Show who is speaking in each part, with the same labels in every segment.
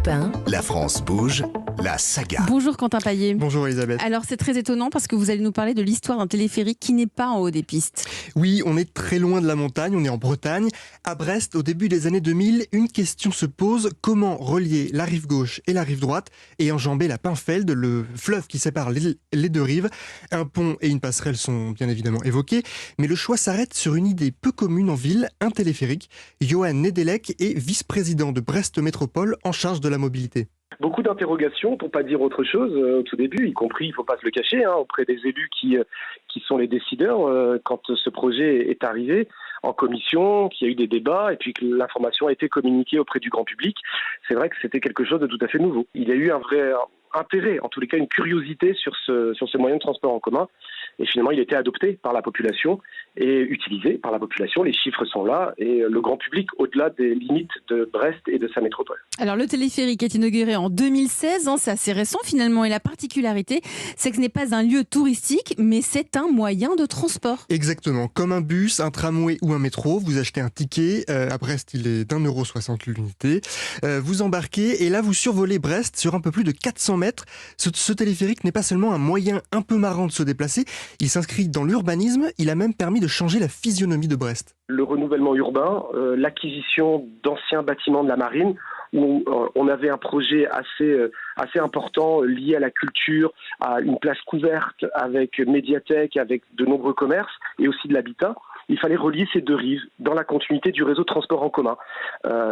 Speaker 1: Europe 1.
Speaker 2: La France bouge, la saga.
Speaker 3: Bonjour Quentin Paillet.
Speaker 4: Bonjour Elisabeth.
Speaker 3: Alors c'est très étonnant parce que vous allez nous parler de l'histoire d'un téléphérique qui n'est pas en haut des pistes.
Speaker 4: Oui, on est très loin de la montagne, on est en Bretagne. À Brest, au début des années 2000, une question se pose: comment relier la rive gauche et la rive droite et enjamber la Pinfeld, le fleuve qui sépare les deux rives. Un pont et une passerelle sont bien évidemment évoqués, mais le choix s'arrête sur une idée peu commune en ville, un téléphérique. Johan Nedelec est vice-président de Brest Métropole en charge de la mobilité.
Speaker 5: Beaucoup d'interrogations, pour pas dire autre chose, au tout début, y compris, il ne faut pas se le cacher, auprès des élus qui sont les décideurs quand ce projet est arrivé en commission, qu'il y a eu des débats et puis que l'information a été communiquée auprès du grand public. C'est vrai que c'était quelque chose de tout à fait nouveau. Il y a eu un vrai intérêt, en tous les cas une curiosité sur ce moyen de transport en commun. Et finalement, il a été adopté par la population et utilisé par la population. Les chiffres sont là et le grand public, au-delà des limites de Brest et de sa métropole.
Speaker 3: Alors le téléphérique est inauguré en 2016, c'est assez récent finalement. Et la particularité, c'est que ce n'est pas un lieu touristique, mais c'est un moyen de transport.
Speaker 4: Exactement, comme un bus, un tramway ou un métro. Vous achetez un ticket, à Brest il est d'1,60 € l'unité. Vous embarquez et là vous survolez Brest sur un peu plus de 400 mètres. Ce téléphérique n'est pas seulement un moyen un peu marrant de se déplacer, il s'inscrit dans l'urbanisme, il a même permis de changer la physionomie de Brest.
Speaker 5: Le renouvellement urbain, l'acquisition d'anciens bâtiments de la marine, où on avait un projet assez important lié à la culture, à une place couverte avec médiathèque, avec de nombreux commerces et aussi de l'habitat. Il fallait relier ces deux rives dans la continuité du réseau de transport en commun.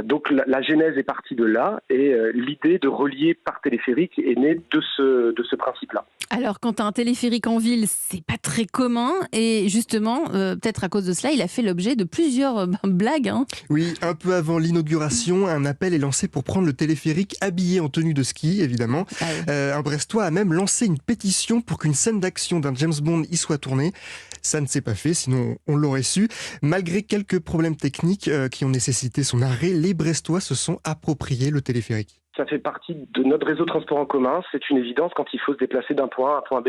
Speaker 5: Donc la genèse est partie de là et l'idée de relier par téléphérique est née de ce principe-là.
Speaker 3: Alors quand tu as un téléphérique en ville, c'est pas très commun et justement, peut-être à cause de cela, il a fait l'objet de plusieurs blagues.
Speaker 4: Oui, un peu avant l'inauguration, un appel est lancé pour prendre le téléphérique habillé en tenue de ski, évidemment.
Speaker 3: Ah oui.
Speaker 4: Un Brestois a même lancé une pétition pour qu'une scène d'action d'un James Bond y soit tournée. Ça ne s'est pas fait, sinon on l'aurait su. Malgré quelques problèmes techniques qui ont nécessité son arrêt, les Brestois se sont appropriés le téléphérique.
Speaker 5: Ça fait partie de notre réseau de transport en commun. C'est une évidence quand il faut se déplacer d'un point A à un point B,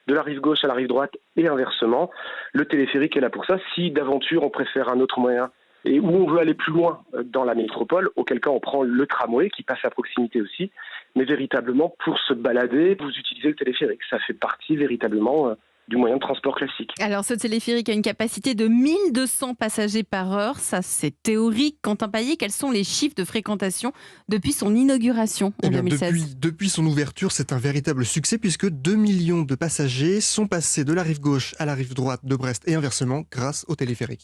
Speaker 5: de la rive gauche à la rive droite et inversement. Le téléphérique est là pour ça. Si d'aventure on préfère un autre moyen et où on veut aller plus loin dans la métropole, auquel cas on prend le tramway qui passe à proximité aussi. Mais véritablement, pour se balader, vous utilisez le téléphérique. Ça fait partie véritablement du moyen de transport classique.
Speaker 3: Alors ce téléphérique a une capacité de 1200 passagers par heure, ça c'est théorique. Quentin Paillet, quels sont les chiffres de fréquentation depuis son inauguration en 2016
Speaker 4: Depuis son ouverture, c'est un véritable succès puisque 2 millions de passagers sont passés de la rive gauche à la rive droite de Brest et inversement grâce au téléphérique.